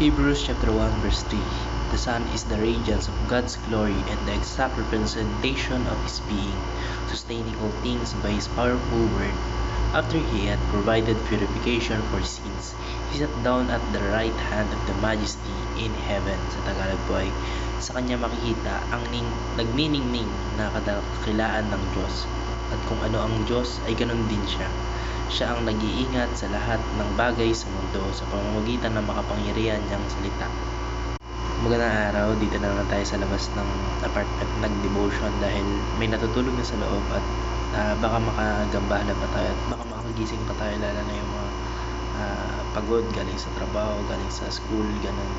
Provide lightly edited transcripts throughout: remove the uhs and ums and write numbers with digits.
Hebrews chapter 1 verse 3. The Son is the radiance of God's glory and the exact representation of His being, sustaining all things by His powerful word. After He had provided purification for sins, He sat down at the right hand of the Majesty in heaven. Sa Tagalog po ay, sa Kanya makikita ang nagniningning na kadakilaan ng Diyos. At kung ano ang Diyos ay ganun din siya. Siya ang nag-iingat sa lahat ng bagay sa mundo sa pamamagitan ng makapangyarihan niyang salita. Magandang araw, dito na naman tayo sa labas ng apartment nag-devotion dahil may natutulog na sa loob at baka makagambala pa tayo at baka makagising pa tayo, lalo na yung mga pagod galing sa trabaho, galing sa school, ganun.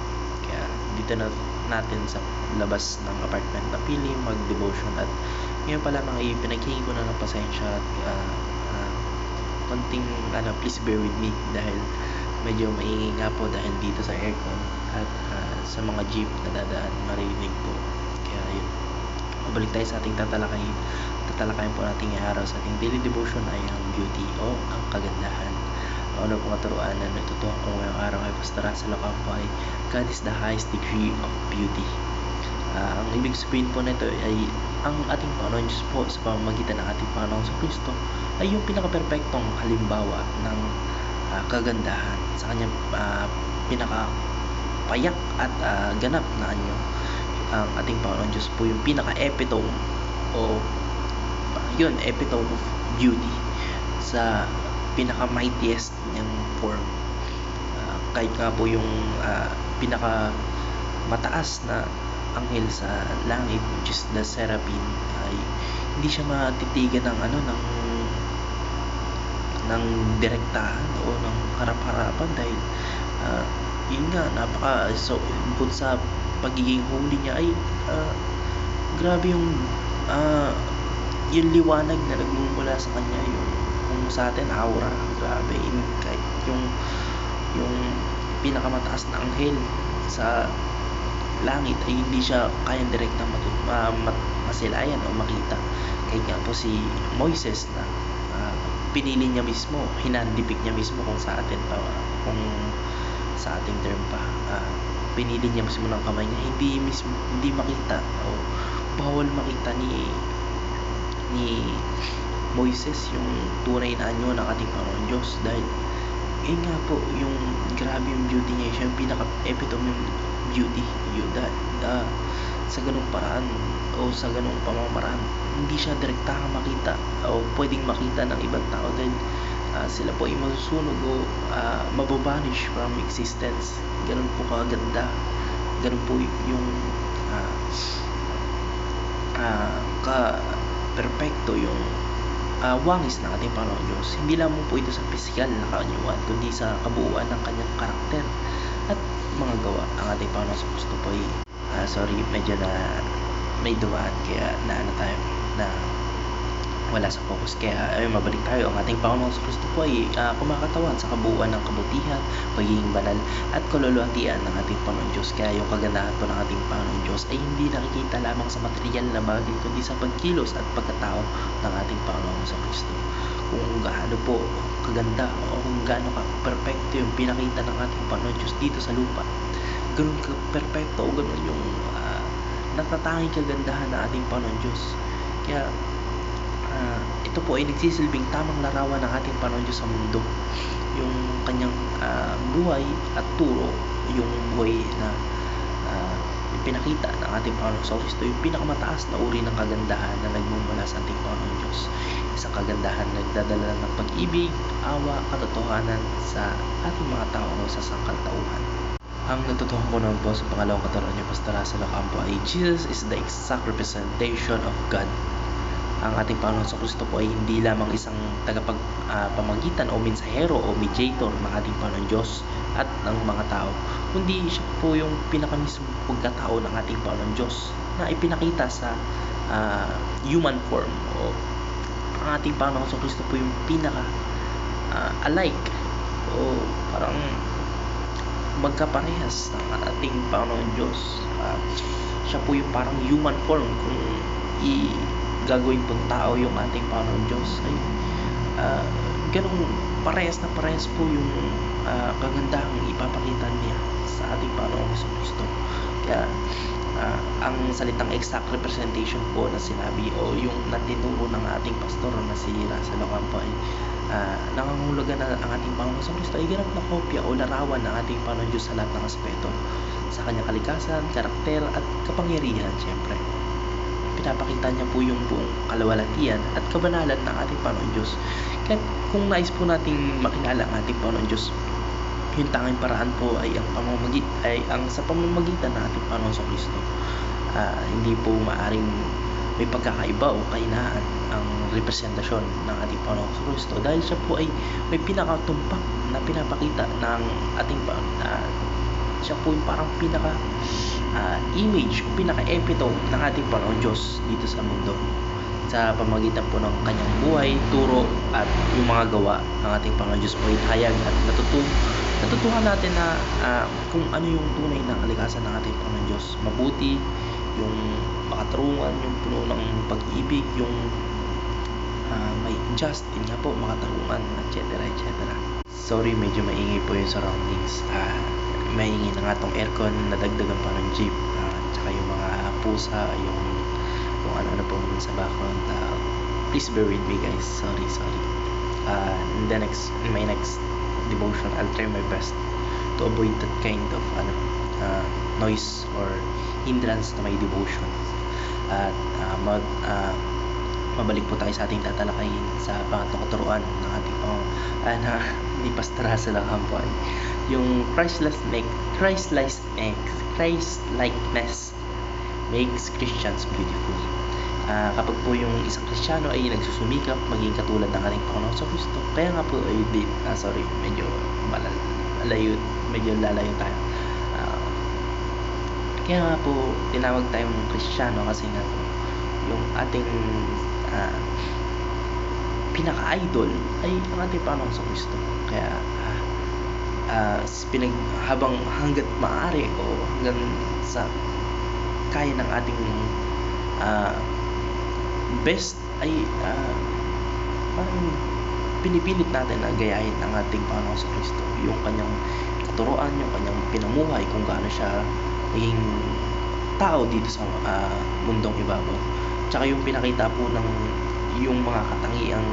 Kaya dito na natin sa labas ng apartment na pili mag-devotion at ngayon pa lamang pinaghingi ko na ng pasensya at konting please bear with me dahil medyo maingay nga po dahil dito sa aircon at sa mga jeep na dadaan marinig po. Kaya yun, mabalik tayo sa ating tatalakayin po natin ngayong araw sa ating daily devotion ay ang beauty o ang kagandahan. Ang una pong katuruan na natutuhan ko ngayong araw ay Pastor Russell Ocampo ay God is the highest degree of beauty. Ang ibig sabihin po nito ay ang ating Panginoon Diyos po sa pamamagitan ng ating Panginoon sa Kristo ay yung pinaka-perpektong halimbawa ng kagandahan sa kanyang pinaka-payak at ganap na anyo. Ang ating Panginoon Diyos po yung pinaka-epitome o epitome of beauty sa pinaka-mightiest niyang form. Kahit nga po yung pinaka-mataas na anghel sa langit, which is the seraphim, ay hindi siya matitigan ng direktahan o ng harap-harapan dahil yun nga, bukod sa pagiging holy niya ay grabe yung liwanag na nagmumula sa kanya, yung kung sa atin aura, grabe. Kahit yung pinakamataas na anghel sa langit ay hindi siya kayang direktang masilayan o makita. Kahit nga po si Moises na pinili niya mismo, hinandipik niya mismo kung sa atin pa, kung sa ating term pa, pinili niya mismo ng kamay niya, hindi makita o bawal makita ni Moises yung tunay na anyo ng ating Panginoon Diyos dahil nga po yung grabe yung beauty niya, siya yung pinaka-epitome yung beauty yun, sa ganung paraan o sa ganung pamamaraan hindi siya direktahang makita o pwedeng makita ng ibang tao dahil sila po ay masusunog o mababanish from existence. Ganun po kaganda, ganun po yung ka-perpekto yung wangis ng ating Panginoon Diyos. Hindi lamang po ito sa pisikal na kaanyuan kundi sa kabuuan ng kanyang karakter at mga gawa. Ang ating Panginoon sa Kristo po ay medyo na may dumaan kaya tayo na wala sa focus, kaya mabalik tayo. Ang ating Panginoon sa Kristo po ay kumakatawan sa kabuuan ng kabutihan, pagiging banal at kaluluhatian ng ating Panginoon Diyos. Kaya yung kagandahan po ng ating Panginoon Diyos ay hindi nakikita lamang sa material na bagay kundi sa pagkilos at pagkatao ng ating Panginoon sa Kristo. Kung gaano po kaganda o kung gaano ka-perfecto yung pinakita ng ating Panginoon Diyos dito sa lupa, ganun ka-perfecto o ganun yung natatanging kagandahan ng ating Panginoon Diyos. Kaya ito po ay nagsisilbing tamang larawan ng ating Panginoon Diyos sa mundo, yung kanyang buhay at turo, yung buhay na pinakita ng ating Panginoon sa Kristo, yung pinakamataas na uri ng kagandahan na nagmumula sa ating Panginoon Diyos. Isang kagandahan na nagdadala ng pag-ibig, awa, katotohanan sa ating mga tao o sa sangkaltauhan. Ang natutuhan ko naman po sa pangalawang katuruan ni Pastor Russell Ocampo ay Jesus is the exact representation of God. Ang ating Panginoon sa Kristo po ay hindi lamang isang tagapagpamagitan o mensahero o mediator ng ating Panginoon Diyos at ng mga tao, kundi siya po yung pinakamismong pagkatao ng ating Panginoon Diyos na ipinakita sa human form. O ang ating Panginoon sa Kristo po yung pinaka alike o parang magkaparehas ng ating Panginoon Diyos. Siya po yung parang human form. Kung gagawin pong tao yung ating Panginoon Diyos ay ganun parehas na parehas po yung kagandahang ipapakita niya sa ating Panginoong Jesucristo. Kaya ang salitang exact representation po na sinabi o yung natinuro ng ating pastor na si Russell Ocampo ay nangangahulugan na ang ating Panginoong Jesucristo ay ganap na kopya o larawan ng ating Panginoon Diyos sa lahat ng aspeto, sa kanyang kalikasan, karakter at kapangyarihan. Siyempre, pinapakita niya po yung buong kalawalatian at kabanalan ng ating Panginoon Diyos. Kaya kung nais po nating makilala ang ating Panginoon Diyos, yung tanging paraan po ay ang sa pamamagitan ng ating Panginoon Jesucristo. Hindi po maaring may pagkakaiba o kahinaan ang representasyon ng ating Panginoon Jesucristo dahil siya po ay may pinakatumpak na pinapakita ng ating siya po yung parang pinaka image o pinaka-epitome ng ating Panginoon Diyos dito sa mundo, sa pamamagitan po ng kanyang buhay, turo at yung mga gawa ng ating Panginoon Diyos po ay hayag at natutuhan natin na kung ano yung tunay na kalikasan ng ating Panginoon Diyos. Mabuti, yung makatarungan, yung puno ng pag-ibig, yung may just, yun nga po, makatarungan, etc. etc. Sorry, medyo maingay po yung surroundings. Maingay na nga tong aircon, nadagdagan pa ng jeep, tsaka yung mga pusa, yung ano po sa background. Please bear with me, guys. Sorry. In my next devotion, I'll try my best to avoid that kind of noise or hindrance na may devotion. At mabalik po tayo sa ating tatalakayin sa pangatlong katuruan ng ating ni Pastor Russell Ocampo, yung Christ-likeness makes Christians beautiful. Kapag po yung isang Kristiyano ay nagsusumikap maging katulad ng ating Panginoon sa Kristo, kaya nga po ay medyo lalayo tayo. Kaya nga po tinawag tayong Kristiyano kasi nga po yung ating pinaka-idol ay ang ating Panginoon sa Kristo. Kaya hanggat maaari o hanggang sa kaya ng ating best ay parang pinipilit natin na gayahin ang ating Panginoon sa Kristo, yung kanyang katuruan, yung kanyang pinamuhay, kung gaano siya naging tao dito sa mundong ibabaw. Tsaka yung pinakita po ng yung mga katangiang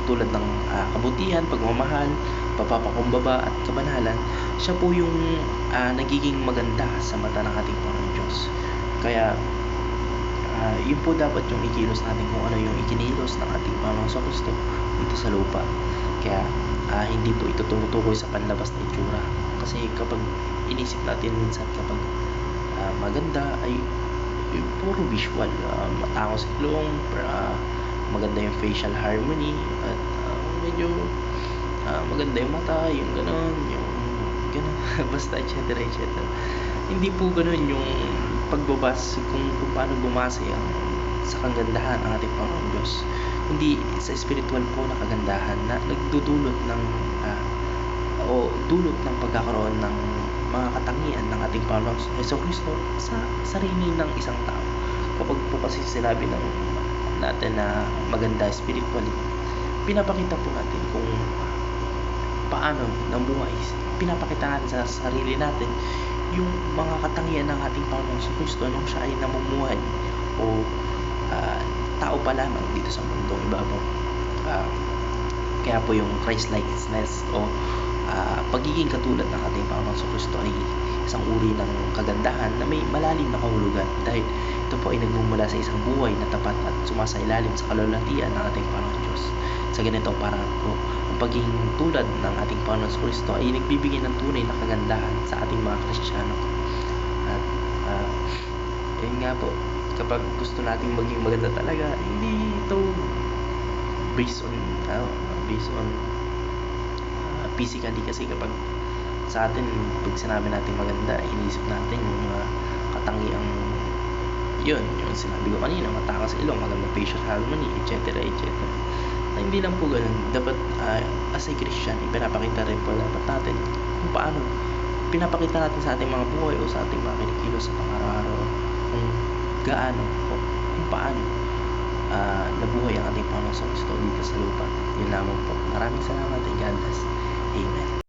tulad ng kabutihan, pagmamahal, pagpapakumbaba at kabanalan, siya po yung nagiging maganda sa mata ng ating Panginoon Diyos. Kaya yun po dapat yung ikilos natin, kung ano yung ikinilos ng ating Panginoon sa Kristo dito sa lupa. Kaya hindi po ito tumutukoy sa panlabas na itsura, kasi kapag inisip natin minsan kapag maganda ay puro visual, matangos ilong, maganda yung facial harmony, at medyo maganda yung mata, yung ganon basta etc. Hindi po ganon yung pagbabas kung paano bumase sa kagandahan ang ating Panginoon Diyos. Hindi sa spiritual po na kagandahan na nagdudulot ng dulot ng pagkakaroon ng mga katangian ng ating Panginoon Jesucristo sa sarili ng isang tao. Kapag po kasi sinabi natin na maganda spiritually, pinapakita po natin kung paano namuhay. Pinapakita natin sa sarili natin yung mga katangian ng ating Panginoon Jesucristo nung siya ay namumuhay o tao pa lamang dito sa mundong ibabaw. Kaya po yung Christ-likeness o pagiging katulad ng ating Panginoon Jesucristo ay isang uri ng kagandahan na may malalim na kahulugan, dahil ito po ay nagmumula sa isang buhay na tapat at sumasailalim sa kalulatian ng ating Panginoon Diyos. Sa ganitong paraan po, ang pagiging tulad ng ating Panginoon Jesucristo ay nagbibigay ng tunay na kagandahan sa ating mga Kristiyano. At yun nga po, kapag gusto nating maging maganda talaga, hindi ito based on physically, kasi kapag sa atin, pag sinabi natin maganda, iniisip natin yung mga katangiang yun, yung sinabi ko kanina, matakas ilong, maganda facial harmony, etc. Na hindi lang po ganun. Dapat as a Christian, ipinapakita rin po dapat natin kung paano pinapakita natin sa ating mga buhay o sa ating mga kinikilos sa pang-araw-araw, kung gaano o kung paano nabuhay ang ating Panginoon sa Kristo dito sa lupa. Yun lamang po. Maraming salamat and God bless. Amen.